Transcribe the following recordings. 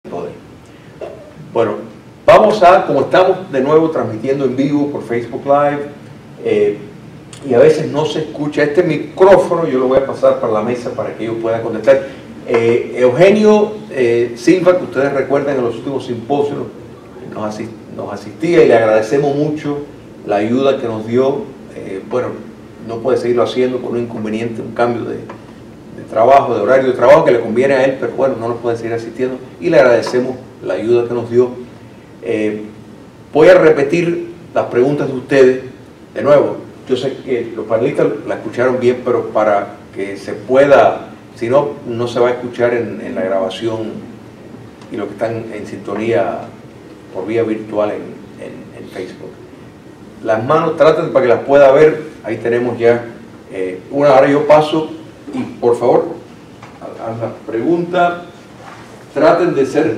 poder. Bueno, vamos a, como estamos de nuevo transmitiendo en vivo por Facebook Live, y a veces no se escucha este micrófono, yo lo voy a pasar para la mesa para que ellos puedan contestar. Eugenio Silva, que ustedes recuerdan en los últimos simposios, nos asistía y le agradecemos mucho la ayuda que nos dio. Bueno, no puede seguirlo haciendo por un inconveniente, un cambio de trabajo, de horario de trabajo que le conviene a él, pero bueno, no nos puede seguir asistiendo y le agradecemos la ayuda que nos dio. Voy a repetir las preguntas de ustedes de nuevo. Yo sé que los panelistas la escucharon bien, pero para que se pueda, si no, no se va a escuchar en la grabación, y los que están en sintonía por vía virtual en Facebook. Las manos, traten para que las pueda ver. Ahí tenemos ya una. Ahora yo paso y por favor, a la pregunta, traten de ser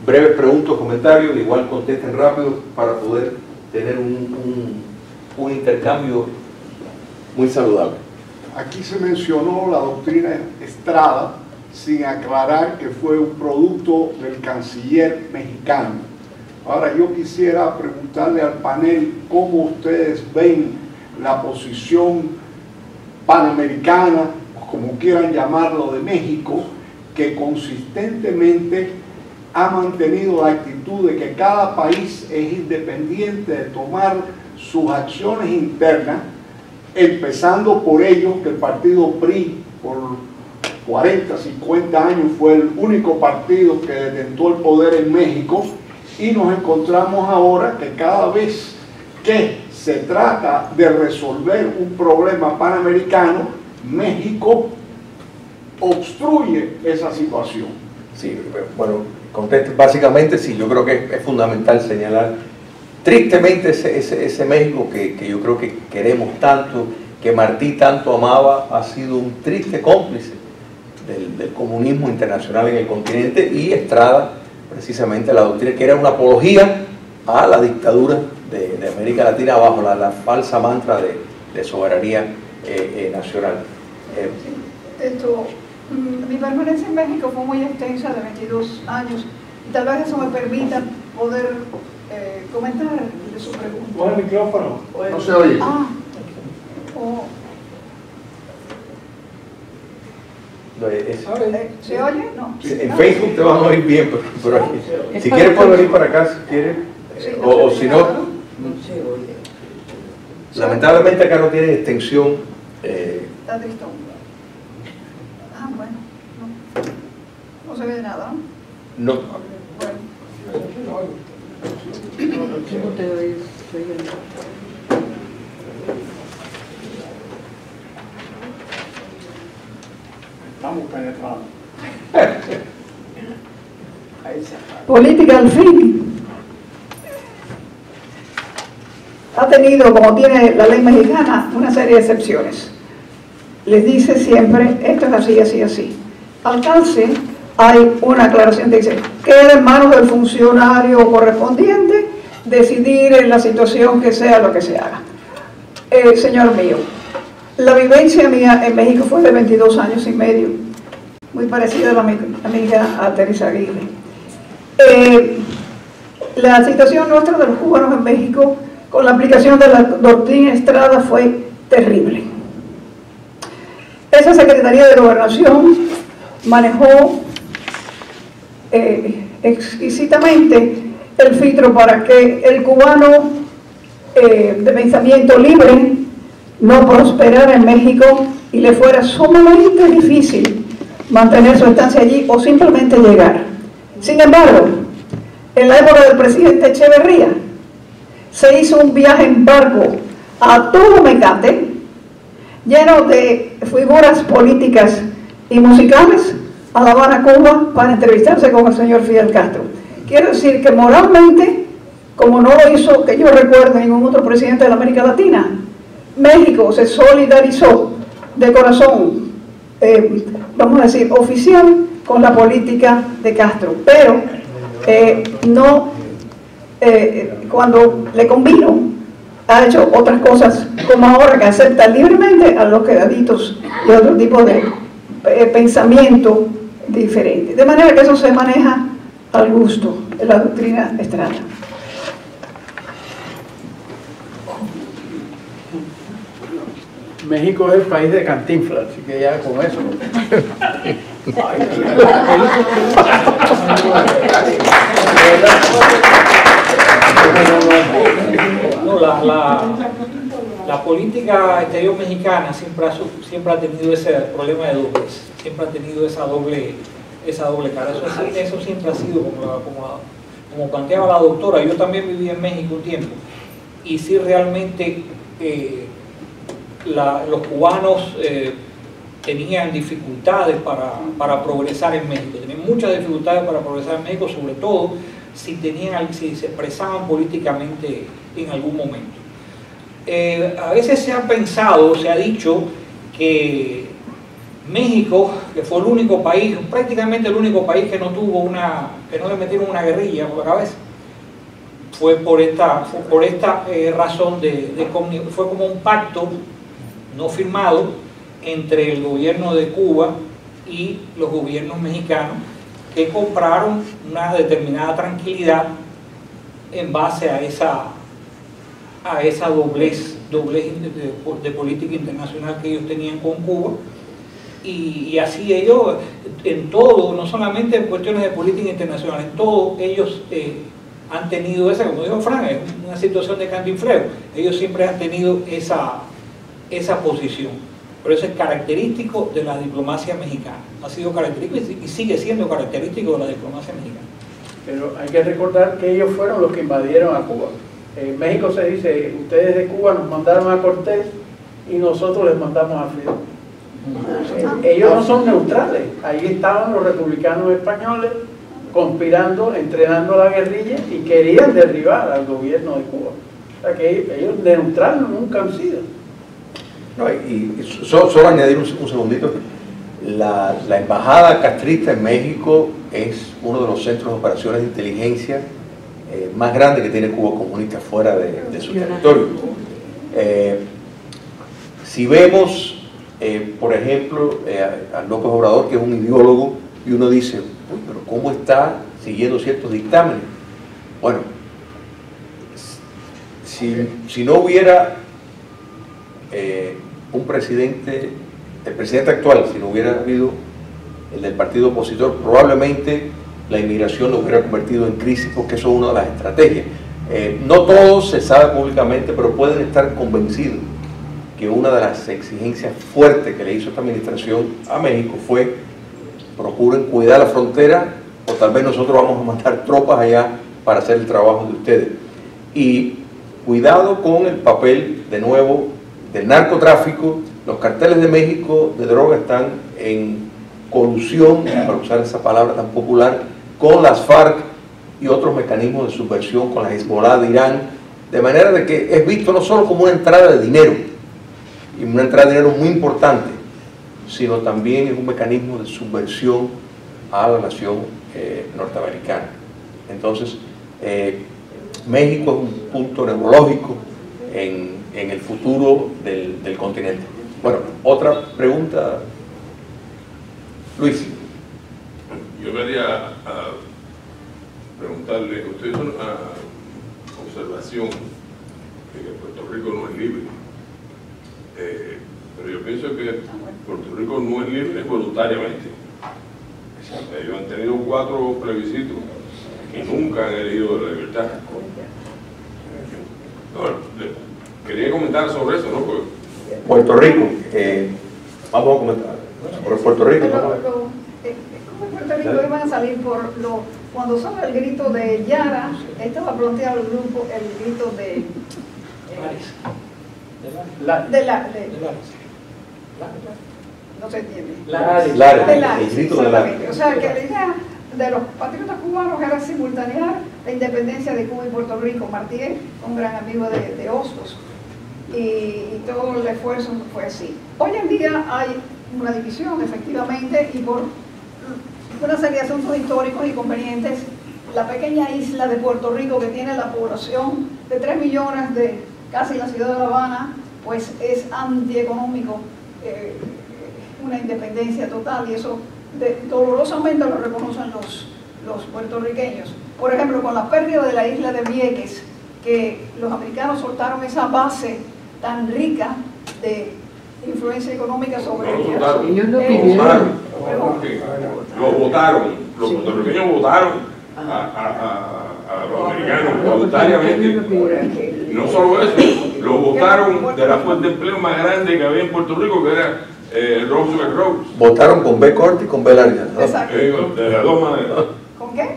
breves preguntas o comentarios, igual contesten rápido para poder tener un intercambio muy saludable. Aquí se mencionó la doctrina Estrada sin aclarar que fue un producto del canciller mexicano. Ahora yo quisiera preguntarle al panel cómo ustedes ven la posición panamericana, como quieran llamarlo, de México, que consistentemente ha mantenido la actitud de que cada país es independiente de tomar sus acciones internas, empezando por ellos, que el partido PRI por 40, 50 años fue el único partido que detentó el poder en México, y nos encontramos ahora que cada vez que se trata de resolver un problema panamericano, México obstruye esa situación. Sí, bueno, contesto básicamente, sí, yo creo que es fundamental señalar tristemente ese México que yo creo que queremos tanto, que Martí tanto amaba, ha sido un triste cómplice del comunismo internacional en el continente, y Estrada precisamente la doctrina que era una apología a la dictadura de América Latina bajo la falsa mantra de soberanía nacional. Mi permanencia en México fue muy extensa, de 22 años, y tal vez eso me permita poder comentar de su pregunta. Pon el micrófono, no se oye. ¿Se oye? No. En Facebook te van a oír bien, pero aquí, si quieres puedes venir para acá, si quieres, o si no, lamentablemente acá no tiene extensión. Está tristón. Bueno, no se ve nada, ¿no? No. Estamos penetrados. Política al fin ha tenido, como tiene la ley mexicana, una serie de excepciones. Les dice siempre, esto es así, así, así. Al cárcel hay una aclaración que dice, queda en manos del funcionario correspondiente decidir en la situación que sea lo que se haga. Señor mío, la vivencia mía en México fue de 22 años y medio, muy parecida a la amiga a Teresa Aguirre. La situación nuestra de los cubanos en México con la aplicación de la doctrina Estrada fue terrible. Esa Secretaría de Gobernación manejó exquisitamente el filtro para que el cubano de pensamiento libre no prosperara en México y le fuera sumamente difícil mantener su estancia allí o simplemente llegar. Sin embargo, en la época del presidente Echeverría se hizo un viaje en barco a todo Mecate, lleno de figuras políticas y musicales, a La Habana, Cuba, para entrevistarse con el señor Fidel Castro. Quiero decir que moralmente, como no lo hizo, que yo recuerde, ningún otro presidente de la América Latina, México se solidarizó de corazón, vamos a decir, oficial, con la política de Castro, pero cuando le convino, ha hecho otras cosas, como ahora que acepta libremente a los quedaditos y otro tipo de pensamiento diferente. De manera que eso se maneja al gusto de la doctrina Estrada. México es el país de Cantinflas, así que ya con eso. No, la política exterior mexicana siempre ha tenido ese problema de doblez, siempre ha tenido esa doble cara. Eso siempre ha sido como planteaba la doctora. Yo también viví en México un tiempo y sí realmente los cubanos tenían dificultades para progresar en México, tenían muchas dificultades para progresar en México, sobre todo si se expresaban políticamente en algún momento. A veces se ha dicho que México, que fue el único país, prácticamente el único país que no le metieron una guerrilla por la cabeza, fue por esta razón fue como un pacto no firmado entre el gobierno de Cuba y los gobiernos mexicanos, que compraron una determinada tranquilidad en base a esa doblez de política internacional que ellos tenían con Cuba. Y así ellos, en todo, no solamente en cuestiones de política internacional, en todo ellos han tenido esa, como dijo Fran, es una situación de cantinfleo. Ellos siempre han tenido esa posición. Pero eso es característico de la diplomacia mexicana. Ha sido característico y sigue siendo característico de la diplomacia mexicana. Pero hay que recordar que ellos fueron los que invadieron a Cuba. En México se dice, ustedes de Cuba nos mandaron a Cortés y nosotros les mandamos a Fidel. Ellos no son neutrales. Ahí estaban los republicanos españoles conspirando, entrenando a la guerrilla y querían derribar al gobierno de Cuba. O sea que ellos neutrales nunca han sido. No, y solo añadir un segundito. La embajada castrista en México es uno de los centros de operaciones de inteligencia más grandes que tiene Cuba comunista fuera de su territorio. Si vemos, por ejemplo, a López Obrador, que es un ideólogo, y uno dice, uy, pero ¿cómo está siguiendo ciertos dictámenes? Bueno, si no hubiera un presidente, el presidente actual, si no hubiera habido el del partido opositor, probablemente la inmigración lo hubiera convertido en crisis, porque eso es una de las estrategias. No todo se sabe públicamente, pero pueden estar convencidos que una de las exigencias fuertes que le hizo esta administración a México fue: procuren cuidar la frontera, o tal vez nosotros vamos a mandar tropas allá para hacer el trabajo de ustedes. Y cuidado con el papel, de nuevo, del narcotráfico. Los carteles de México de droga están en colusión, para usar esa palabra tan popular, con las FARC y otros mecanismos de subversión, con la Hezbollah de Irán, de manera de que es visto no solo como una entrada de dinero, y una entrada de dinero muy importante, sino también es un mecanismo de subversión a la nación norteamericana. Entonces, México es un punto neurológico en el futuro del continente. Bueno, otra pregunta, Luis. Yo quería preguntarle, usted hizo una observación de que Puerto Rico no es libre, pero yo pienso que Puerto Rico no es libre voluntariamente. Ellos han tenido 4 plebiscitos y nunca han elegido la libertad. Quería comentar sobre eso, ¿no? Porque Puerto Rico, vamos a comentar por Puerto Rico. ¿Cómo Puerto Rico iban a salir cuando sonó el grito de Yara? Estaba planteado el grito de no se entiende. El grito de Lares. O sea, que la idea de los patriotas cubanos era simultanear la independencia de Cuba y Puerto Rico. Martínez, un gran amigo de Hostos, y todo el esfuerzo fue así. Hoy en día hay una división, efectivamente, y por una serie de asuntos históricos y convenientes, la pequeña isla de Puerto Rico, que tiene la población de 3 millones de casi la ciudad de La Habana, pues es antieconómico una independencia total, y eso dolorosamente lo reconocen los puertorriqueños. Por ejemplo, con la pérdida de la isla de Vieques, que los americanos soltaron esa base tan rica de influencia económica sobre No, ellos. soltaron. Ellos lo Lo pidieron. votaron. Perdón. Lo votaron. Los puertorriqueños votaron a los americanos voluntariamente. No solo eso, lo votaron de la fuente de empleo más grande que había en Puerto Rico, que era Roosevelt Roads. Votaron con B corta y con B larga, ¿no? Exacto. De las dos maneras. ¿Con qué?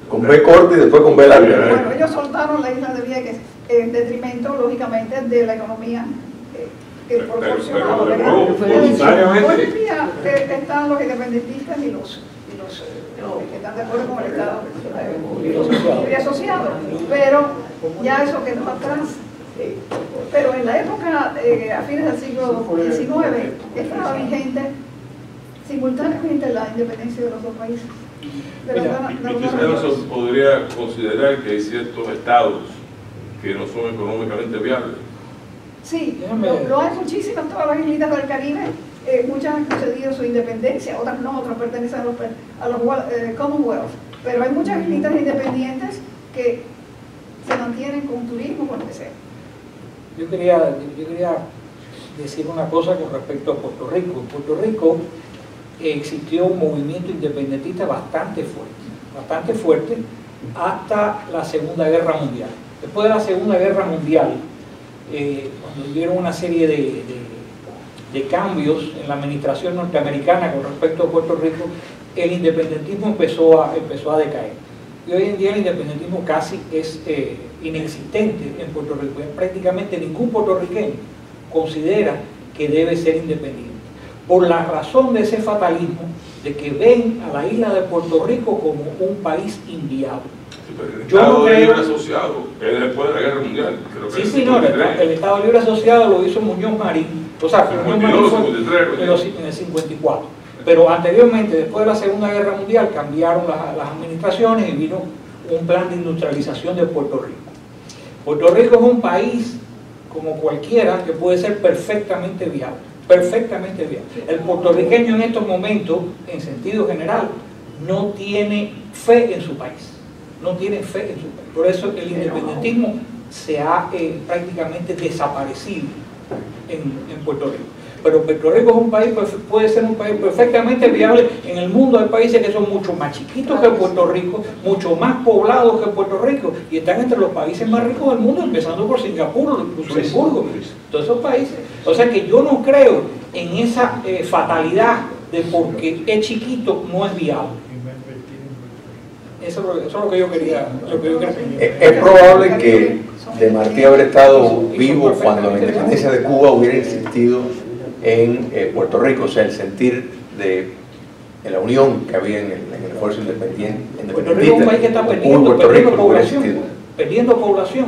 Con B corta y después con B larga. Bueno, ellos soltaron la isla de Vieques en detrimento, lógicamente, de la economía que proporcionaba. pero voluntariamente. Hoy en día están los independentistas y los que están de acuerdo con el Estado libre asociado, pero ya eso quedó atrás. Pero en la época, a fines del siglo XIX, estaba vigente simultáneamente la independencia de los dos países. Quizás se podría considerar que hay ciertos estados que no son económicamente viables. Sí, lo hay muchísimas, todas las islitas del Caribe, muchas han concedido su independencia, otras no, otras pertenecen a los Commonwealth, pero hay muchas islitas independientes que se mantienen con turismo, con lo que sea. Yo quería decir una cosa con respecto a Puerto Rico. En Puerto Rico existió un movimiento independentista bastante fuerte hasta la Segunda Guerra Mundial. Después de la Segunda Guerra Mundial, cuando hubieron una serie de cambios en la administración norteamericana con respecto a Puerto Rico, el independentismo empezó a decaer. Y hoy en día el independentismo casi es inexistente en Puerto Rico. Prácticamente ningún puertorriqueño considera que debe ser independiente, por la razón de ese fatalismo de que ven a la isla de Puerto Rico como un país inviable. Sí, pero el Yo Estado no creo- Libre Asociado es después de la Guerra Mundial. Creo que Sí, en sí, no, el 53. Estado Libre Asociado lo hizo Muñoz Marín, o sea, Muñoz Marín 52, fue 53, pero sí, en el 54. Pero anteriormente, después de la Segunda Guerra Mundial, cambiaron las administraciones y vino un plan de industrialización de Puerto Rico. Puerto Rico es un país como cualquiera que puede ser perfectamente viable, perfectamente viable. El puertorriqueño en estos momentos, en sentido general, no tiene fe en su país, no tiene fe en su país. Por eso el independentismo se ha prácticamente desaparecido en Puerto Rico. Pero Puerto Rico es un país, puede ser un país perfectamente viable. En el mundo hay países que son mucho más chiquitos que Puerto Rico, mucho más poblados que Puerto Rico, y están entre los países más ricos del mundo, empezando por Singapur, Luxemburgo, todos esos países. O sea que yo no creo en esa fatalidad de porque es chiquito no es viable. Eso es lo que yo quería. Es probable que De Martí haber estado vivo cuando la independencia de Cuba hubiera existido en Puerto Rico, o sea, el sentir de la unión que había en el esfuerzo independentista. Puerto Rico es un país que está perdiendo población,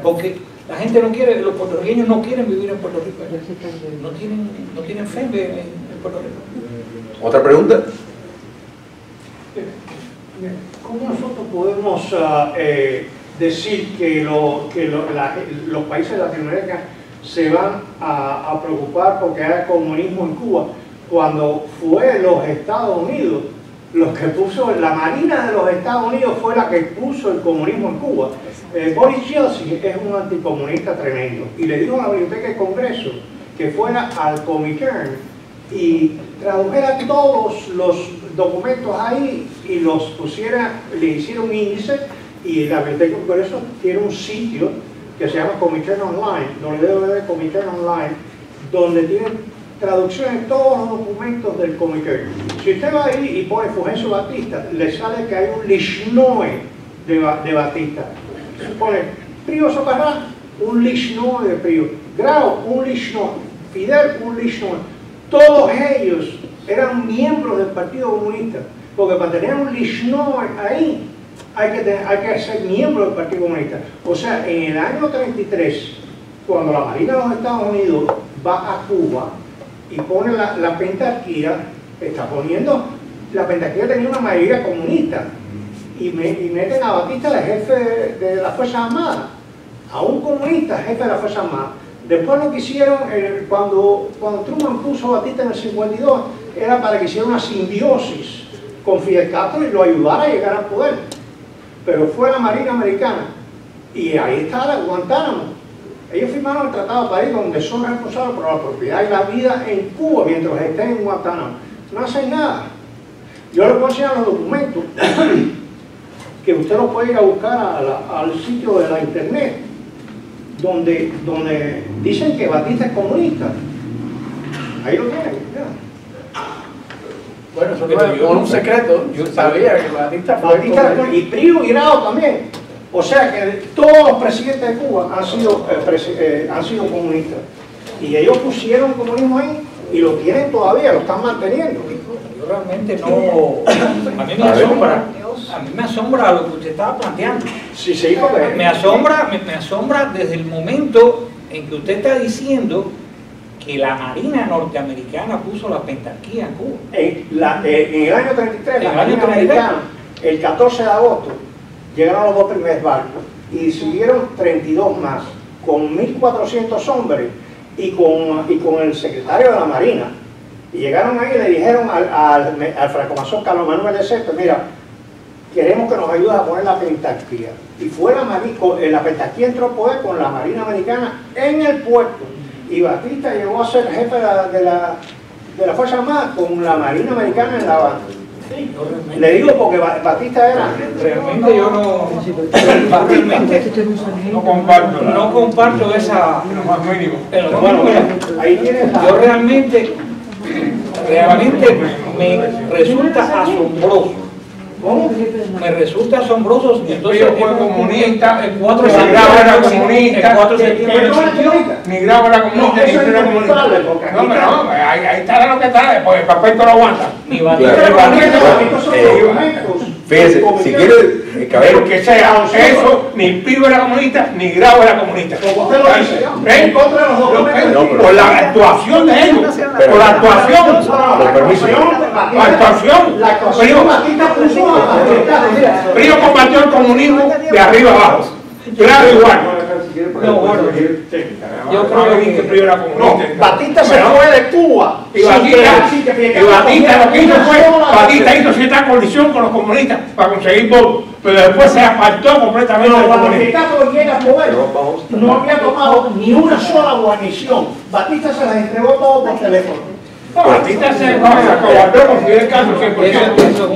porque la gente no quiere, los puertorriqueños no quieren vivir en Puerto Rico, no tienen fe en Puerto Rico. ¿Otra pregunta? ¿Cómo nosotros podemos decir que los países latinoamericanos se van a preocupar porque haya comunismo en Cuba, cuando fue los Estados Unidos los que puso, la Marina de los Estados Unidos fue la que puso el comunismo en Cuba? Boris Yeltsin es un anticomunista tremendo y le dijo a la Biblioteca del Congreso que fuera al Comintern y tradujera todos los documentos ahí y los pusiera, le hiciera un índice, y la Biblioteca del Congreso tiene un sitio que se llama Comintern Online, www.comintern online, donde tienen traducciones de todos los documentos del Comintern. Si usted va ahí y pone Fulgencio Batista, le sale que hay un Lishnoe de Batista. Se pone Prío Socarrán, un Lishnoe de Prío, Grau, un Lishnoe, Fidel, un Lishnoe. Todos ellos eran miembros del Partido Comunista, porque para tener un Lishnoe ahí hay que ser miembro del Partido Comunista. O sea, en el año 33, cuando la Marina de los Estados Unidos va a Cuba y pone la pentarquía, está poniendo, la pentarquía tenía una mayoría comunista, y meten a Batista de jefe de las Fuerzas Armadas, a un comunista jefe de las Fuerzas Armadas. Después lo que hicieron, cuando Truman puso a Batista en el 52, era para que hiciera una simbiosis con Fidel Castro y lo ayudara a llegar al poder. Pero fue la Marina Americana y ahí está Guantánamo. Ellos firmaron el Tratado de París donde son responsables por la propiedad y la vida en Cuba mientras estén en Guantánamo. No hacen nada. Yo les voy a enseñar los documentos que usted los puede ir a buscar al sitio de la internet donde dicen que Batista es comunista. Ahí lo tienen. Ya. Bueno, eso no es un secreto. Yo sabía que Batista fue y Prío y Grau también. O sea que todos los presidentes de Cuba han sido comunistas. Y ellos pusieron comunismo ahí y lo tienen todavía, lo están manteniendo. Yo realmente no... A mí me asombra lo que usted estaba planteando. Sí, sí, porque... Me asombra desde el momento en que usted está diciendo que la Marina norteamericana puso la pentarquía en Cuba. En el año 33, la Marina americana, el 14 de agosto, llegaron los 2 primeros barcos y siguieron 32 más, con 1.400 hombres y con el secretario de la Marina. Y llegaron ahí y le dijeron al francomasón Carlos Manuel de Cepe, mira, queremos que nos ayudes a poner la pentarquía. Y fue la pentarquía entró a poder con la Marina Americana en el puerto. Y Batista llegó a ser jefe de la Fuerza Armada con la Marina Americana en La Habana. Le digo porque Batista era... Realmente yo no comparto esa... Bueno, ahí tienes yo realmente me resulta asombroso. ¿Cómo? Me resulta asombroso. Entonces, fue comunista, el 4 de Ni Grau era septiembre, comunista, el 4 de septiembre. ni Grau era comunista, ni eso Prío es era comunista. inevitable, porque aquí No, pero está- no, ahí está lo que está, pues el papel te lo aguanta. Ni Batista. Claro. Estos son documentos. Fíjese, si quiere, caballero, Que sea eso, ni Prío era comunista, ni Grau era comunista. Como usted lo dice, ¿Ven? en contra de los documentos. No, pero- Por la actuación de ellos, por la actuación. Con permiso. La actuación. La actuación Batista puso a Batista. Prío combatió el comunismo de arriba abajo. Grau igual. No, bueno, Yo creo que Prío era comunista. No, Batista se fue de Cuba. Y Batista lo que hizo fue, Batista hizo cierta coalición con los comunistas para conseguir votos, pero después se apartó completamente de los Cuando comunistas. Castro llega al poder, no había tomado ni una sola guarnición. Batista se las entregó todo por teléfono. Batista se acobardó con Fidel Castro 100%. eso es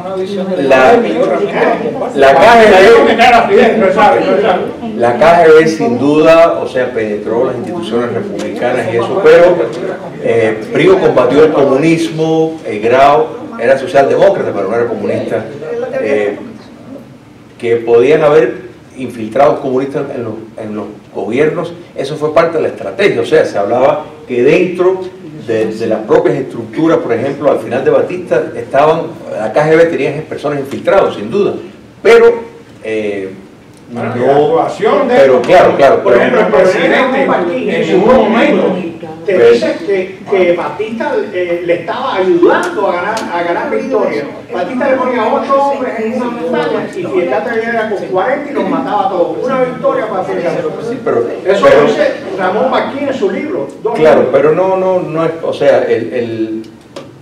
una visión de La- que yo realmente no comparto. la KGB la KGB sin duda, o sea, penetró las instituciones republicanas y eso, pero Prío combatió el comunismo, Grau era socialdemócrata, pero no era comunista, que podían haber infiltrados comunistas en los gobiernos, eso fue parte de la estrategia, o sea, se hablaba que dentro de las propias estructuras, por ejemplo, al final de Batista, la KGB tenía personas infiltradas, sin duda, pero pero claro, Por ejemplo, el presidente en ningún momento te dice que Batista le estaba ayudando a ganar victoria. Batista le ponía 8 hombres en una montaña y Fidel Castro era con 40 y los mataba a todos. Una victoria para Fidel Castro. sí, pero Eso lo dice Ramón Marquín en su libro. claro, pero no es, o sea,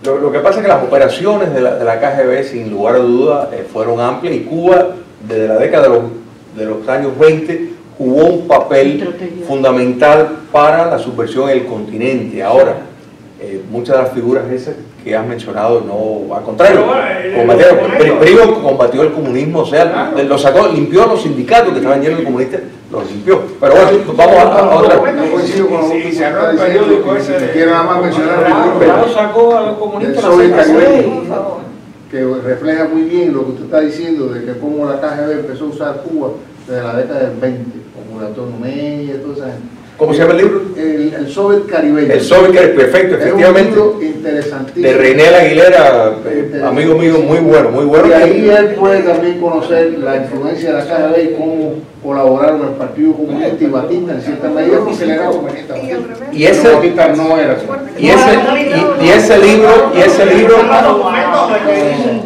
lo que pasa es que las operaciones de la KGB, sin lugar a duda, fueron amplias, y Cuba, desde la década de los años 20, jugó un papel fundamental para la subversión en el continente. Ahora, muchas de las figuras esas que has mencionado, no, al contrario, Prío combatió el comunismo, o sea, lo sacó, limpió a los sindicatos que estaban llenos de comunistas, los limpió. Pero bueno, vamos a otra. No coincido con lo que Sí, usted cerró está el periódico diciendo. ese de- Quiero nada más mencionar Claro, sacó a los comunistas El Soviet a la Caribe. serie. que refleja muy bien lo que usted está diciendo de que cómo la KGB empezó a usar Cuba desde la década del 20, como Antonio Meyer, toda esa gente. ¿Cómo se llama el libro? El Soviet Caribeño. El Soviet Caribeño, perfecto, efectivamente. Es un libro interesantísimo. De Reinel Aguilera, amigo mío, muy bueno. Y ahí él puede también conocer la influencia de la KGB y cómo colaboraron el Partido Comunista y Batista en cierta medida, porque él era comunista. Y ese- Pero Batista no era.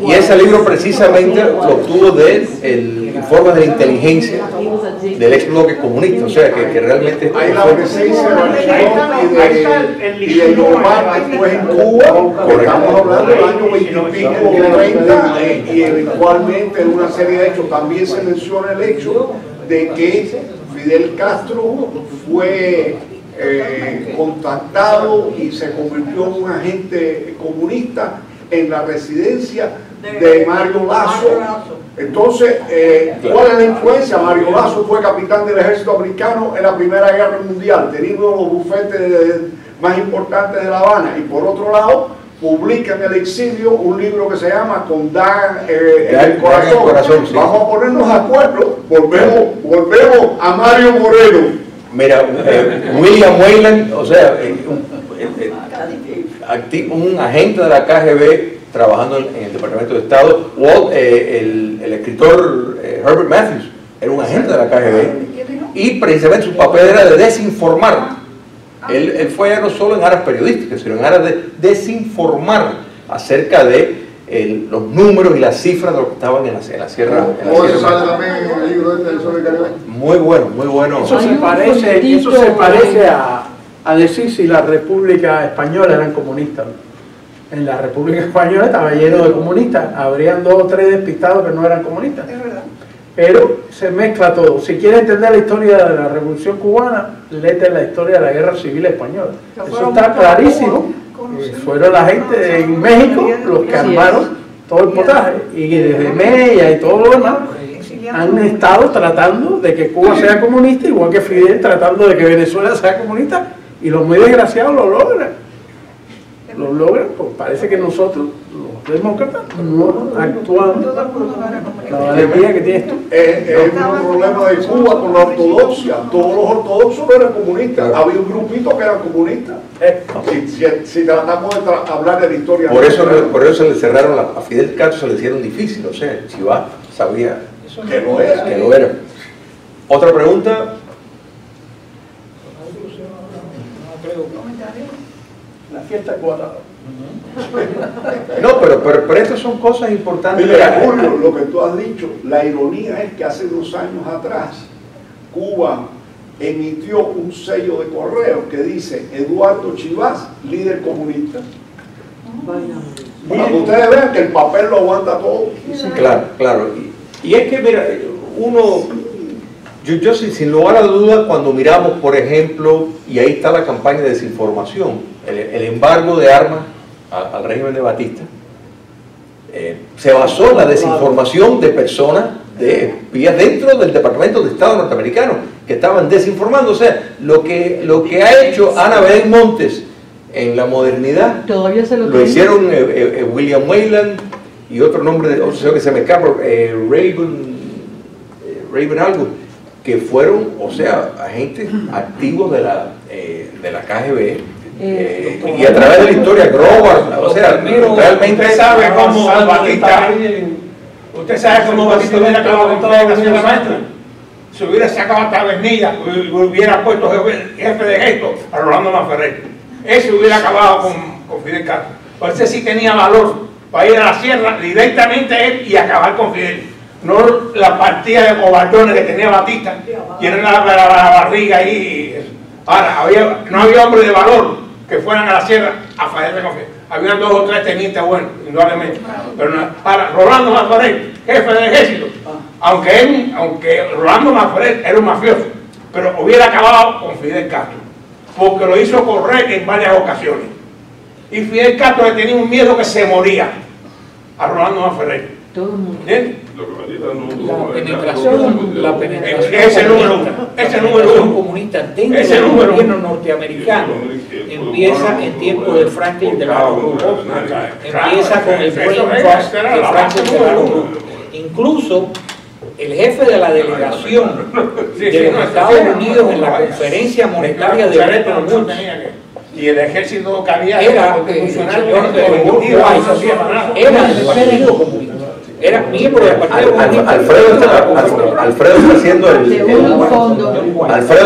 Y ese libro precisamente lo obtuvo del informe de la inteligencia del ex bloque comunista, o sea que realmente la presencia de Barcelona y de Normal después en Cuba, estamos hablando del año 20 y pico, 30, y eventualmente en una serie de hechos. También se menciona el hecho de que Fidel Castro fue contactado y se convirtió en un agente comunista en la residencia de Mario Lazo. Entonces, ¿cuál es la influencia? Mario Lazo fue capitán del ejército americano en la Primera Guerra Mundial, teniendo los bufetes más importantes de La Habana, y por otro lado publica en el exilio un libro que se llama Con Daga en el corazón. Sí. Vamos a ponernos de acuerdo, volvemos a Mario Moreno. Mira, William Weyland, o sea, un agente de la KGB trabajando en el Departamento de Estado, el escritor Herbert Matthews era un agente de la KGB y precisamente su papel era de desinformar. Él fue no solo en áreas periodísticas, sino en áreas de desinformar acerca de los números y las cifras de lo que estaban en la sierra. Eso sale también en el libro del Sol de Caribe. Muy bueno, muy bueno. Eso se parece a decir si la República Española eran comunistas. En la República Española estaba lleno de comunistas, habrían 2 o 3 despistados que no eran comunistas. Es verdad. Pero se mezcla todo. Si quieres entender la historia de la Revolución Cubana, léete la historia de la Guerra Civil Española. Eso está clarísimo. Fueron la gente en México los que armaron todo el potaje. Y desde Mella y todo lo demás han estado tratando de que Cuba sea comunista, igual que Fidel tratando de que Venezuela sea comunista. Y los muy desgraciados lo logran. Lo logran, pues parece que nosotros, los demócratas, no actuamos la valentía que tienes tú. Es un problema de Cuba con la ortodoxia. Todos los ortodoxos no eran comunistas. Había un grupito que eran comunistas. Si tratamos de hablar de la historia. Por eso se le cerraron a Fidel Castro, se le hicieron difícil. O sea, Chivá sabía que lo era. Que lo era. Otra pregunta. La fiesta cuadrada. No, pero estas son cosas importantes. Mira, Julio, lo que tú has dicho, la ironía es que hace 2 años atrás Cuba emitió un sello de correo que dice Eduardo Chivás, líder comunista. Para que ustedes vean que el papel lo aguanta todo. Claro. Y es que, mira, yo sin lugar a dudas, cuando miramos, por ejemplo, y ahí está la campaña de desinformación, el embargo de armas al régimen de Batista, se basó en la desinformación de personas de espías dentro del Departamento de Estado norteamericano que estaban desinformando. O sea, lo que ha hecho Ana Belén Montes en la modernidad todavía se lo hicieron William Weyland y otro nombre de otro señor que se me escapa, Raven algo, que fueron, o sea, agentes activos de la KGB. Y a través de la historia, Grover, o sea, realmente usted sabe cómo Batista hubiera acabado con toda la Sierra Maestra. Si hubiera sacado hasta Avenida, hubiera puesto jefe de gesto a Rolando Maferrer. Ese hubiera acabado con Fidel Castro. Pues ese sí tenía valor para ir a la sierra directamente a él y acabar con Fidel. No la partida de cobardones que tenía Batista, tienen la barriga ahí. Ahora, no había hombres de valor que fueran a la sierra a fajarse con Fidel. Habían 2 o 3 tenientes buenos, indudablemente. Pero no. Ahora, Rolando Maferrer, jefe del ejército, aunque Rolando Maferrer era un mafioso, pero hubiera acabado con Fidel Castro, porque lo hizo correr en varias ocasiones. Y Fidel Castro le tenía un miedo que se moría a Rolando Maferrer. ¿Entiendes? La penetración ese número uno comunista dentro del gobierno norteamericano empieza en tiempo de Franklin Delano Roosevelt, empieza con el Brain Trust de Franklin Delano Roosevelt. Incluso el jefe de la delegación de los Estados Unidos en la conferencia monetaria de Bretton Woods y el ejército que había era el señor de era el Partido Comunista. Era miembro del Partido Comunista. Alfredo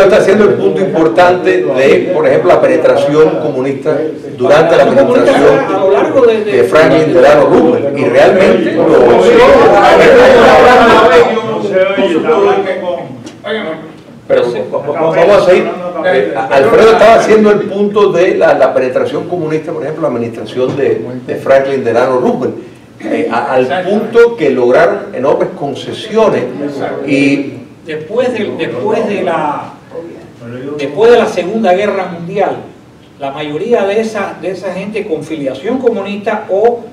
está haciendo el punto importante de, por ejemplo, la penetración comunista durante la administración de Franklin Delano Roosevelt. Y realmente pero vamos a seguir. Alfredo estaba haciendo el punto de la penetración comunista, por ejemplo, la administración de Franklin Delano Roosevelt, al punto que lograron enormes concesiones y después de la Segunda Guerra Mundial, la mayoría de esa gente con filiación comunista o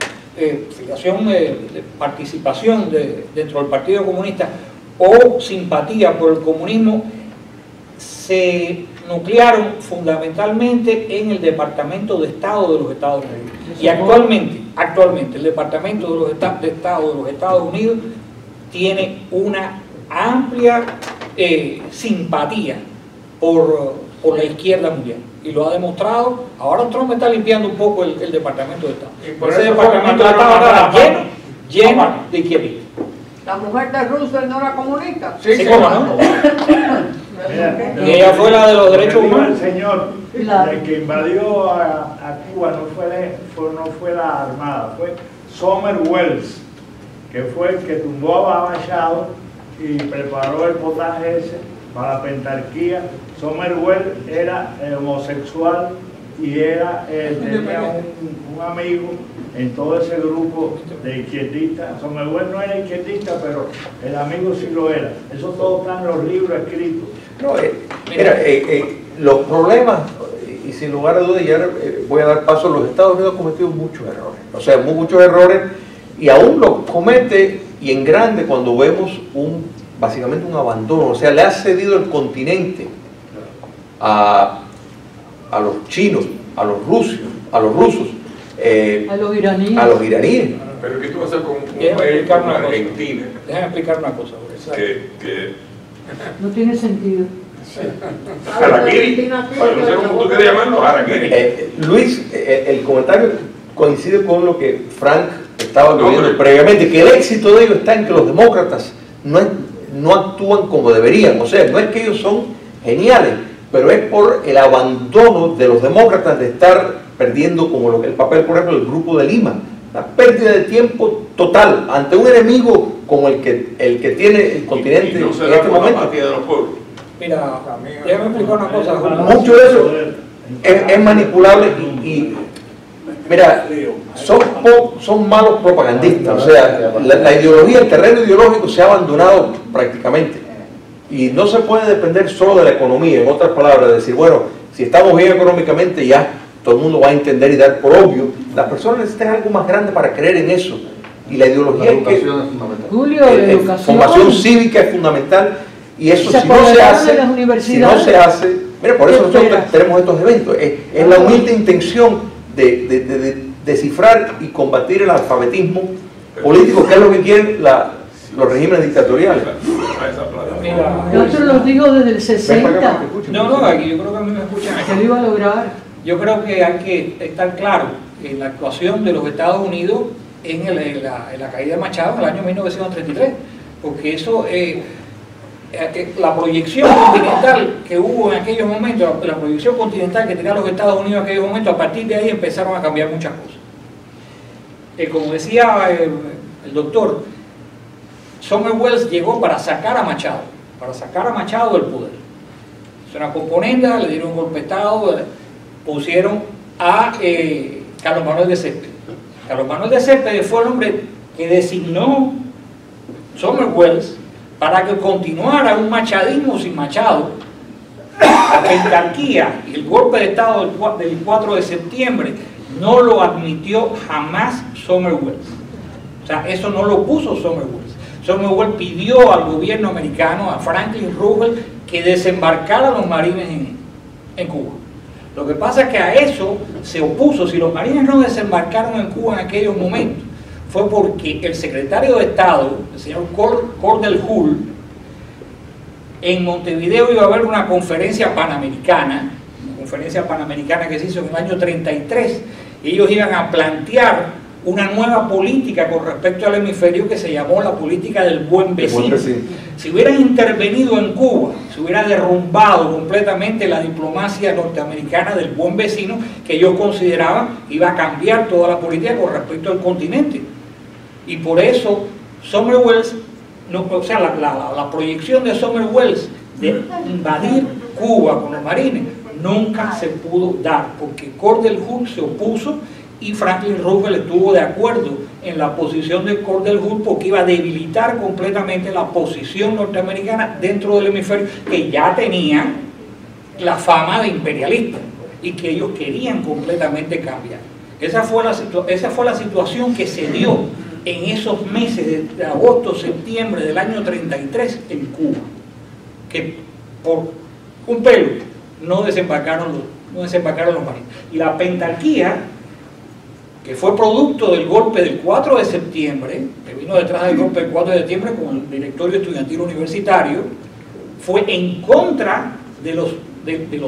filiación de participación dentro del Partido Comunista o simpatía por el comunismo se nuclearon fundamentalmente en el Departamento de Estado de los Estados Unidos. Y actualmente el Departamento de Estado de los Estados Unidos tiene una amplia simpatía por la izquierda mundial. Y lo ha demostrado. Ahora Trump está limpiando un poco el Departamento de Estado. Ese Departamento de Estado ahora lleno de izquierdistas. ¿La mujer de Roosevelt no era comunista? Sí, ¿cómo no? Y ella fue la de los derechos humanos. El señor, el que invadió a Cuba no fue la Armada, fue Sumner Welles, que fue el que tumbó a Machado y preparó el potaje ese para la pentarquía. Sumner Welles era homosexual y tenía un amigo en todo ese grupo de izquierdistas. Sumner Welles no era izquierdista, pero el amigo sí lo era. Eso todo está en los libros escritos. No, mira, los problemas, y sin lugar a dudas, ya voy a dar paso, los Estados Unidos han cometido muchos errores, o sea, muchos errores, y aún los comete, y en grande, cuando vemos básicamente un abandono, o sea, le ha cedido el continente a los chinos, a los rusos, a los iraníes. Pero ¿qué tú vas a hacer con un Déjame país explicar como una cosa. Argentina? Déjame explicar una cosa. Que No tiene sentido. Harakiri, no sé cómo tú quieres llamarlo, Harakiri. Luis, el comentario coincide con lo que Frank estaba viendo previamente, que el éxito de ellos está en que los demócratas no actúan como deberían. O sea, no es que ellos son geniales, pero es por el abandono de los demócratas de estar perdiendo, como el papel, por ejemplo, del Grupo de Lima. La pérdida de tiempo total ante un enemigo como el que tiene el continente y no se en da este por la momento. apatía de los pueblos. Mira, déjame explicar una cosa. Mucho de eso es manipulable y mira, son malos propagandistas. O sea, la ideología, el terreno ideológico se ha abandonado prácticamente y no se puede depender solo de la economía. En otras palabras, decir, bueno, si estamos bien económicamente ya todo el mundo va a entender y dar por obvio. Las personas necesitan algo más grande para creer en eso. Y la ideología es que Julio, la educación. Formación cívica es fundamental. Y eso, Se si no se hace, mira, por eso nosotros tenemos estos eventos. Es la humilde intención de descifrar y combatir el alfabetismo político, que es lo que quieren los regímenes dictatoriales. Nosotros los digo desde el 60. No, aquí yo creo que a mí me escuchan aquí. Se lo iba a lograr. Yo creo que hay que estar claro en la actuación de los Estados Unidos en la caída de Machado en el año 1933, porque eso, la proyección continental que hubo en aquellos momentos, la proyección continental que tenían los Estados Unidos en aquellos momentos, a partir de ahí empezaron a cambiar muchas cosas. Como decía el doctor, Sumner Welles llegó para sacar a Machado del poder. Es una componenda, le dieron un golpe de Estado, pusieron a Carlos Manuel de Céspedes. Carlos Manuel de Céspedes fue el hombre que designó Sumner Welles para que continuara un machadismo sin Machado. La pentarquía y el golpe de Estado del 4 de septiembre no lo admitió jamás Sumner Welles. O sea, eso no lo puso Sumner Welles. Sumner Welles pidió al gobierno americano, a Franklin Roosevelt, que desembarcara a los marines en Cuba. Lo que pasa es que a eso se opuso. Si los marines no desembarcaron en Cuba en aquellos momentos, fue porque el secretario de Estado, el señor Cordell Hull, en Montevideo iba a haber una conferencia panamericana que se hizo en el año 33. Ellos iban a plantear una nueva política con respecto al hemisferio que se llamó la política del buen vecino. Si hubieran intervenido en Cuba, se hubiera derrumbado completamente la diplomacia norteamericana del buen vecino, que ellos consideraban iba a cambiar toda la política con respecto al continente. Y por eso Sumner Welles, la proyección de Sumner Welles de invadir Cuba con los marines nunca se pudo dar, porque Cordell Hull se opuso y Franklin Roosevelt estuvo de acuerdo en la posición de Cordell Hull porque iba a debilitar completamente la posición norteamericana dentro del hemisferio, que ya tenía la fama de imperialista y que ellos querían completamente cambiar. Esa fue la situación que se dio en esos meses de agosto, septiembre del año 33 en Cuba, que por un pelo no desembarcaron los marines. Y la pentarquía, que fue producto del golpe del 4 de septiembre, que vino detrás del golpe del 4 de septiembre con el directorio estudiantil universitario, fue en contra de los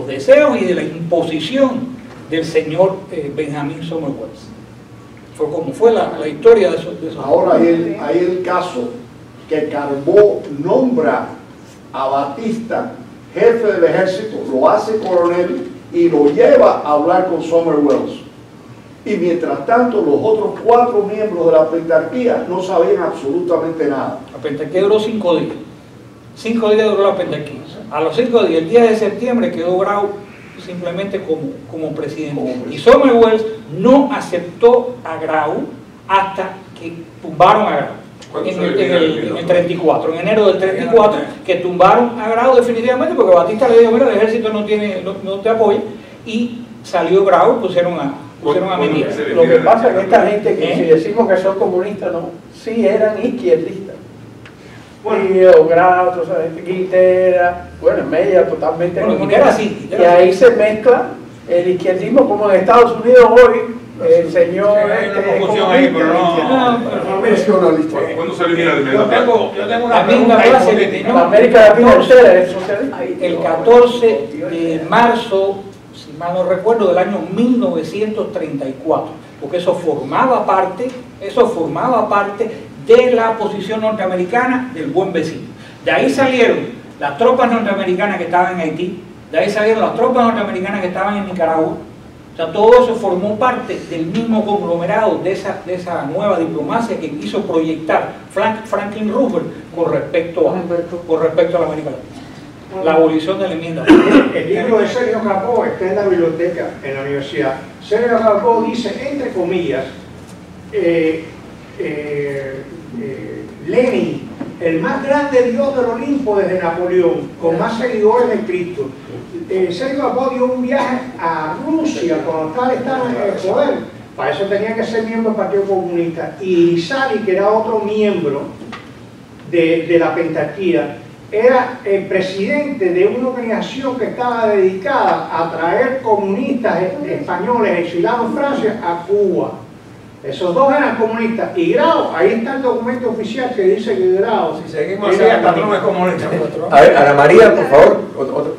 deseos y de la imposición del señor Benjamin Sumner Welles. Fue como fue la historia de esos. Ahora hay el caso que Carbó nombra a Batista jefe del ejército, lo hace coronel y lo lleva a hablar con Sumner Welles. Y mientras tanto los otros 4 miembros de la pentarquía no sabían absolutamente nada. La pentarquía duró 5 días. 5 días duró la pentarquía. A los 5 días, el 10 de septiembre, quedó Grau simplemente como presidente. Y Sumner Welles no aceptó a Grau hasta que tumbaron a Grau. En el 34, en enero del 34, que tumbaron a Grau definitivamente porque Batista le dijo: mira, el ejército no te apoya, y salió Grau, pusieron a Miguel. Lo que pasa es que esta gente, que si decimos que son comunistas, no, sí eran izquierdistas. Bueno, Grau, toda esa gente, Quintera, bueno, Mella totalmente comunista. Y ahí se mezcla el izquierdismo, como en Estados Unidos hoy. El señor ¿Cuándo se elimina el Yo tengo una pregunta. La América Latina es socialista. El 14 de marzo, si mal no recuerdo, del año 1934, porque eso formaba parte de la posición norteamericana del buen vecino. De ahí salieron las tropas norteamericanas que estaban en Haití, de ahí salieron las tropas norteamericanas que estaban en Nicaragua. O sea, todo eso formó parte del mismo conglomerado de esa nueva diplomacia que quiso proyectar Franklin Roosevelt con respecto a la América Latina. La abolición de la enmienda. El libro de Sergio Capó está en la biblioteca, en la universidad. Sergio Capó dice, entre comillas, Lenin, el más grande dios del Olimpo desde Napoleón, con más seguidores de Cristo. Sergio Capó dio un viaje a Rusia cuando tal estaba en el poder. Para eso tenía que ser miembro del Partido Comunista. Y Sali, que era otro miembro de la pentarquía, era el presidente de una organización que estaba dedicada a traer comunistas españoles exilados en Francia a Cuba. Esos dos eran comunistas. Y Grau, ahí está el documento oficial que dice que Grau... Si seguimos así, hasta no es comunista. A ver, Ana María, por favor,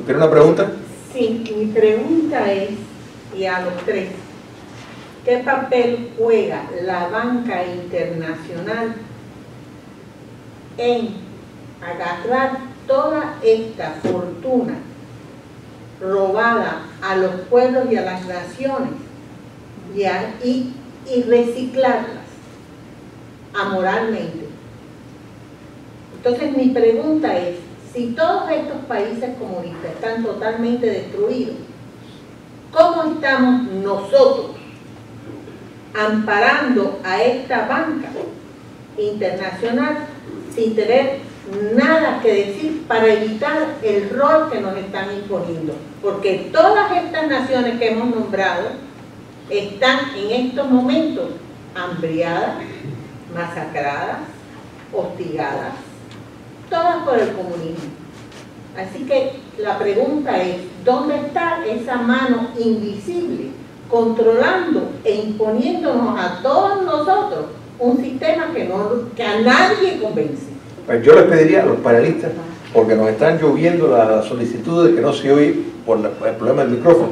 ¿tiene una pregunta? Sí, mi pregunta es, y a los tres, ¿qué papel juega la banca internacional en agarrar toda esta fortuna robada a los pueblos y a las naciones y reciclarlas amoralmente? Entonces mi pregunta es, si todos estos países comunistas están totalmente destruidos, ¿cómo estamos nosotros amparando a esta banca internacional sin tener nada que decir para evitar el rol que nos están imponiendo? Porque todas estas naciones que hemos nombrado están en estos momentos hambriadas, masacradas, hostigadas, todas por el comunismo. Así que la pregunta es, ¿dónde está esa mano invisible controlando e imponiéndonos a todos nosotros un sistema que a nadie convence? Pues yo les pediría a los panelistas, porque nos están lloviendo las solicitudes que no se oye por el problema del micrófono,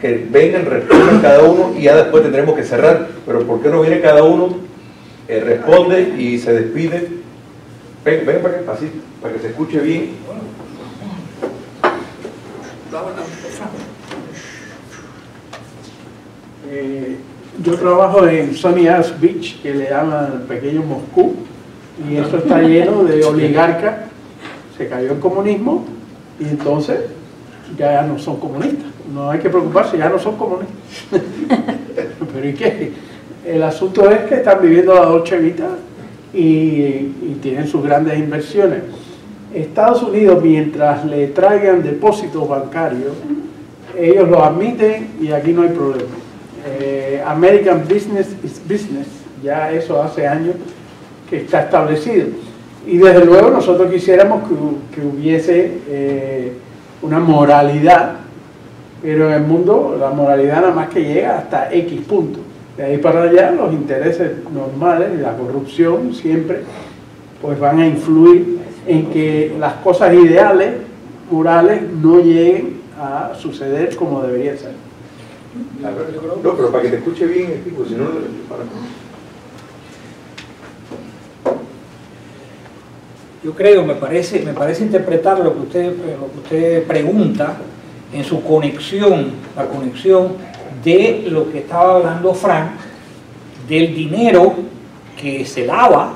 que vengan, respondan cada uno y ya después tendremos que cerrar. Pero ¿por qué no viene cada uno, responde y se despide? Ven para que se escuche bien. Yo trabajo en Sunny Isles Beach, que le llaman el pequeño Moscú, y eso está lleno de oligarcas, se cayó el comunismo y entonces ya no son comunistas. No hay que preocuparse, ya no son comunistas. Pero ¿y qué? El asunto es que están viviendo la Dolce Vita y tienen sus grandes inversiones. Estados Unidos, mientras le traigan depósitos bancarios, ellos lo admiten y aquí no hay problema. American business is business, ya eso hace años que está establecido. Y desde luego nosotros quisiéramos que hubiese una moralidad, pero en el mundo la moralidad nada más que llega hasta X punto. De ahí para allá los intereses normales y la corrupción siempre pues van a influir en que las cosas ideales, morales, no lleguen a suceder como debería ser. No, pero para que te escuche bien el tipo, si no, Yo creo, me parece interpretar lo que usted pregunta en su conexión, la conexión de lo que estaba hablando Frank, del dinero que se lava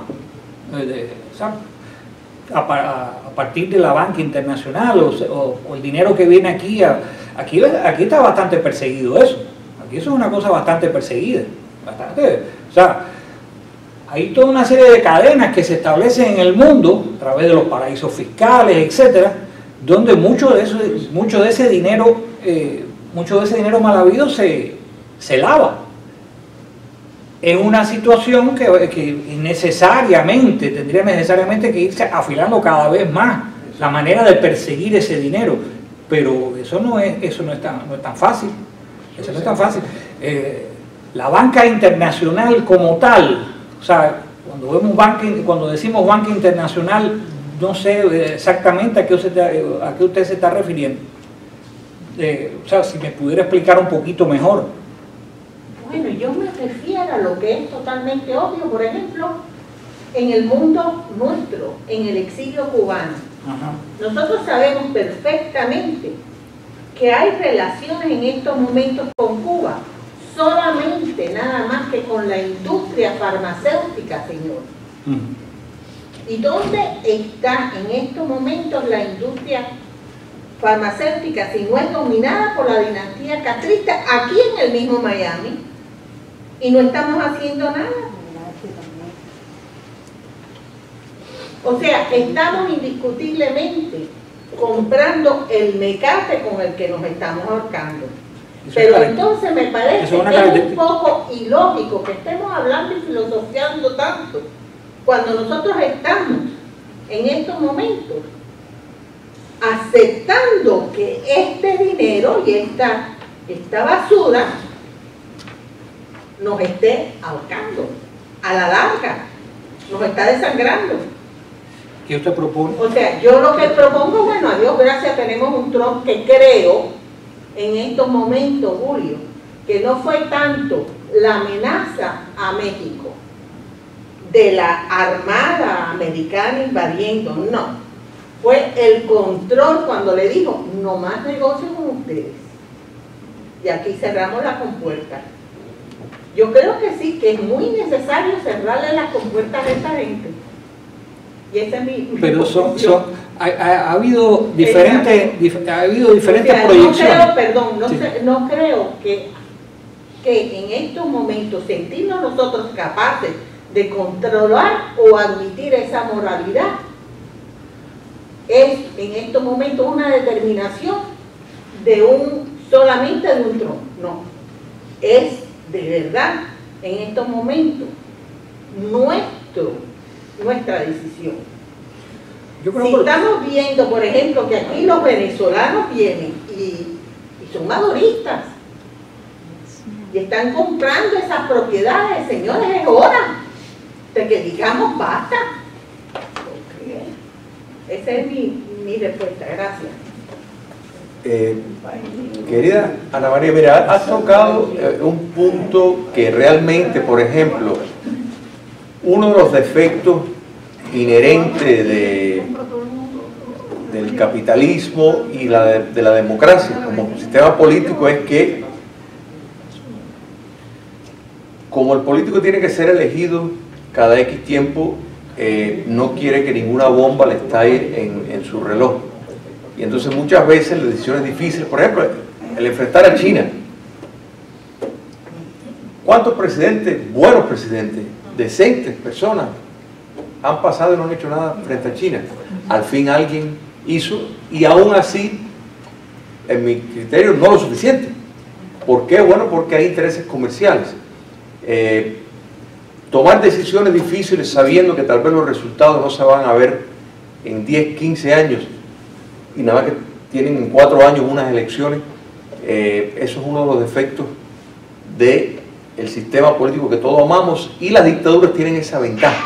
a partir de la banca internacional o el dinero que viene aquí. Aquí está bastante perseguido eso. Aquí eso es una cosa bastante perseguida. O sea, hay toda una serie de cadenas que se establecen en el mundo a través de los paraísos fiscales, etcétera, donde mucho de ese dinero mal habido se lava. Es una situación que tendría necesariamente que irse afilando cada vez más la manera de perseguir ese dinero, pero eso no es tan fácil. Eso no es tan fácil. La banca internacional como tal, o sea, cuando decimos banca internacional, no sé exactamente a qué usted se está refiriendo. O sea, si me pudiera explicar un poquito mejor. Bueno, yo me refiero a lo que es totalmente obvio, por ejemplo, en el mundo nuestro, en el exilio cubano. Ajá. Nosotros sabemos perfectamente que hay relaciones en estos momentos con Cuba, solamente nada más que con la industria farmacéutica, señor. ¿Y dónde está en estos momentos la industria farmacéutica si no es dominada por la dinastía castrista aquí en el mismo Miami? Y no estamos haciendo nada. O sea, estamos indiscutiblemente comprando el mecate con el que nos estamos ahorcando. Pero entonces me parece que es un poco ilógico que estemos hablando y filosofiando tanto cuando nosotros estamos en estos momentos aceptando que este dinero y esta basura nos esté ahorcando a la larga, nos está desangrando. ¿Qué usted propone? O sea, yo lo que propongo, bueno, a Dios gracias, tenemos un Trump que creo en estos momentos, Julio, que no fue tanto la amenaza a México de la Armada Americana invadiendo, no, fue el control cuando le dijo, no más negocio con ustedes. Y aquí cerramos la compuerta. Yo creo que sí, que es muy necesario cerrarle las compuertas a esta gente. Y esa es mi Pero ha habido diferentes proyecciones. No creo que en estos momentos sentirnos nosotros capaces de controlar o admitir esa moralidad es en estos momentos una determinación solamente de un Trump. No, es de verdad en estos momentos nuestra decisión. Si estamos viendo, por ejemplo, que aquí los venezolanos vienen y son maduristas y están comprando esas propiedades, señores, es hora de que digamos basta. Esa es mi respuesta. Gracias. Querida Ana María, mira, has tocado un punto que realmente, por ejemplo, uno de los defectos inherentes del capitalismo y de la democracia como sistema político es que, como el político tiene que ser elegido cada X tiempo, no quiere que ninguna bomba le estalle en su reloj. Y entonces muchas veces las decisiones difíciles, por ejemplo, el enfrentar a China. ¿Cuántos presidentes, buenos presidentes, decentes, personas, han pasado y no han hecho nada frente a China? Al fin alguien hizo, y aún así, en mi criterio, no lo suficiente. ¿Por qué? Bueno, porque hay intereses comerciales. Tomar decisiones difíciles sabiendo que tal vez los resultados no se van a ver en 10, 15 años, y nada más que tienen en 4 años unas elecciones, eso es uno de los defectos del sistema político que todos amamos, y las dictaduras tienen esa ventaja.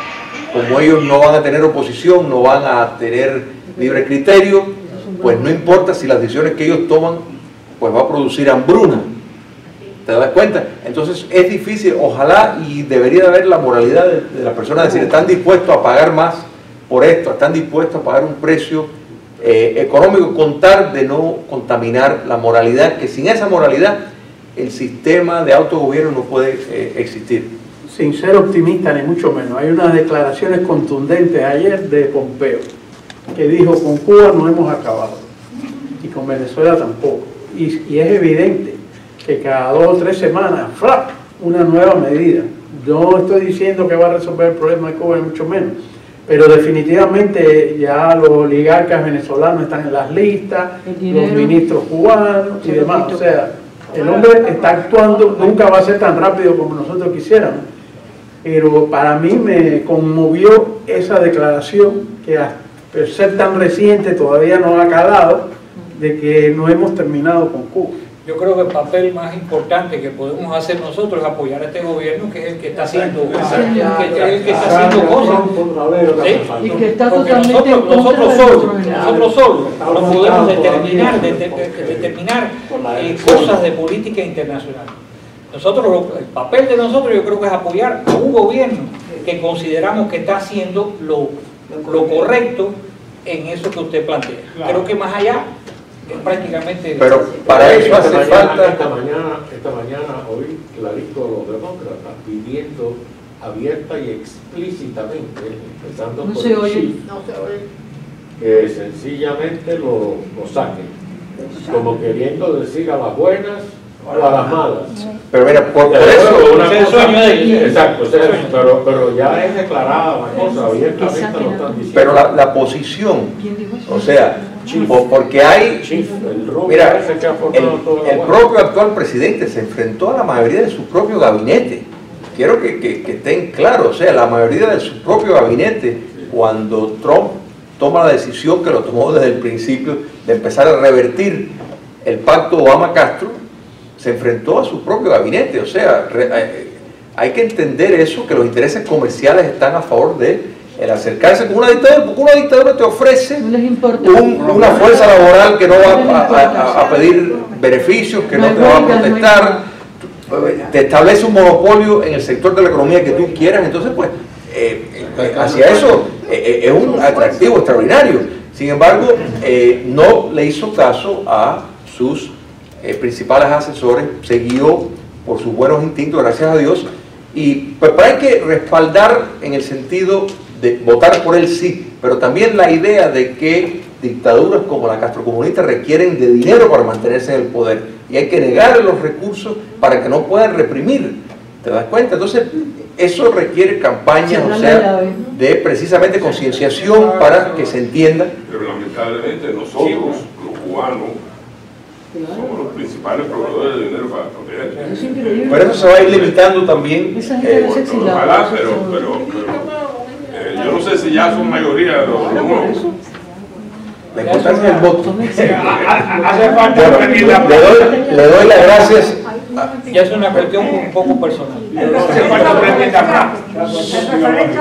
Como ellos no van a tener oposición, no van a tener libre criterio, pues no importa si las decisiones que ellos toman pues va a producir hambruna. ¿Te das cuenta? Entonces es difícil, ojalá, y debería de haber la moralidad de las personas, decir, están dispuestos a pagar más por esto, están dispuestos a pagar un precio económico, contar de no contaminar la moralidad, que sin esa moralidad el sistema de autogobierno no puede existir. Sin ser optimista ni mucho menos, hay unas declaraciones contundentes ayer de Pompeo, que dijo, con Cuba no hemos acabado, y con Venezuela tampoco, y es evidente que cada 2 o 3 semanas, ¡flap!, una nueva medida. No estoy diciendo que va a resolver el problema de Cuba, ni mucho menos, pero definitivamente ya los oligarcas venezolanos están en las listas, los ministros cubanos y demás. O sea, el hombre está actuando, nunca va a ser tan rápido como nosotros quisiéramos, pero para mí me conmovió esa declaración, que a ser tan reciente todavía no ha calado, de que no hemos terminado con Cuba. Yo creo que el papel más importante que podemos hacer nosotros es apoyar a este gobierno, que es el que está haciendo, cosas. ¿Sí? Y que está porque totalmente nosotros solos no podemos determinar cosas de política internacional. El papel de nosotros, yo creo que es apoyar a un gobierno que consideramos que está haciendo lo correcto en eso que usted plantea. Creo que más allá es prácticamente... Pero para eso hace falta... Esta mañana oí clarito a los demócratas pidiendo abierta y explícitamente, empezando por el chief, que sencillamente lo saquen, como queriendo decir a las buenas o a las malas. Pero mira, por eso... Exacto, pero ya es declarada la cosa, abiertamente lo están diciendo. Pero la posición, o sea, porque hay... Mira, el propio actual presidente se enfrentó a la mayoría de su propio gabinete. Quiero que estén claros, o sea, la mayoría de su propio gabinete, cuando Trump toma la decisión, que lo tomó desde el principio, de empezar a revertir el pacto Obama-Castro, se enfrentó a su propio gabinete. O sea, hay que entender eso, que los intereses comerciales están a favor de el acercarse con una dictadura, porque una dictadura te ofrece una fuerza laboral que no va a pedir beneficios, que no te va a protestar, te establece un monopolio en el sector de la economía que tú quieras. Entonces, pues, hacia eso es un atractivo extraordinario. Sin embargo, no le hizo caso a sus principales asesores, se guió por sus buenos instintos, gracias a Dios, y pues hay que respaldar en el sentido de votar por él, sí, pero también la idea de que dictaduras como la castrocomunista requieren de dinero para mantenerse en el poder, y hay que negar los recursos para que no puedan reprimir. ¿Te das cuenta? Entonces, eso requiere campañas, o sea, de precisamente concienciación para que se entienda. Pero lamentablemente nosotros, los cubanos, somos los principales proveedores de dinero para proteger. Pero eso se va a ir limitando también. Ojalá, pero yo no sé si ya son mayoría los nuevos. La importancia del voto. Hace falta le doy las gracias. Ya es una cuestión un poco personal. En referencia a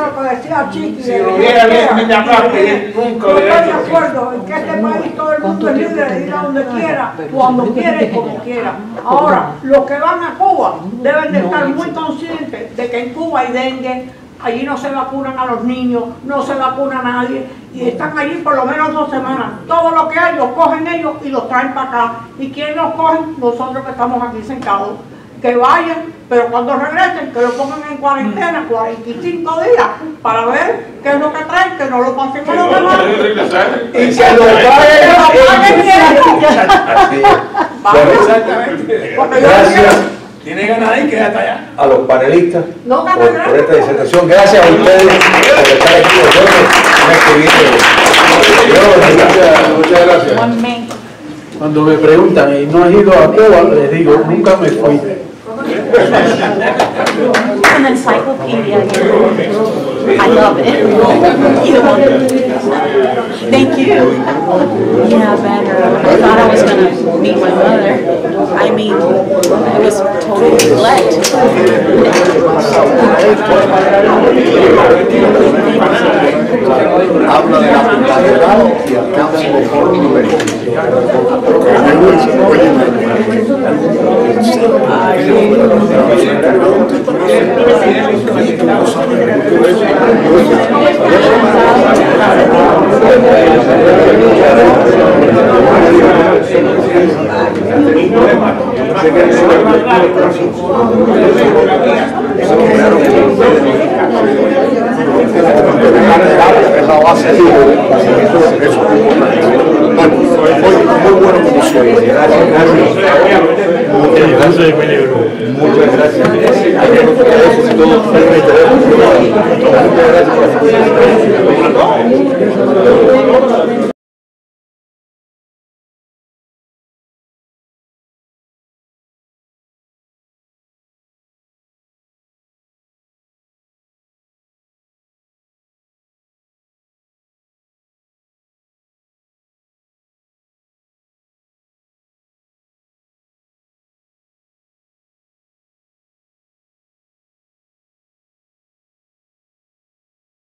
lo que decía Chiqui, si lo hubiera nunca no estoy de acuerdo en que este país todo el mundo es libre de ir a donde quiera, cuando quiera y como quiera. Ahora, los que van a Cuba deben de estar muy conscientes de que en Cuba hay dengue, allí no se vacunan a los niños, no se vacuna a nadie, y están allí por lo menos 2 semanas. Todo lo que hay lo cogen ellos y los traen para acá. ¿Y quién los cogen? Nosotros que estamos aquí sentados, que vayan, pero cuando regresen que lo pongan en cuarentena 45 días para ver qué es lo que traen, que no lo pasen a los demás. Y se lo paguen gracias. Tiene ganas de ir, quédate allá. A los panelistas No, por esta disertación. Gracias a ustedes por estar aquí. Muchas gracias. Cuando me preguntan, ¿y no has ido a Cuba? Les digo, nunca me fui. An encyclopedia. I love it. Either one. Thank you. Yeah, better. I thought I was going to meet my mother. I mean, it was total neglect. Habla de la pluralidad y alcanza los foros es la base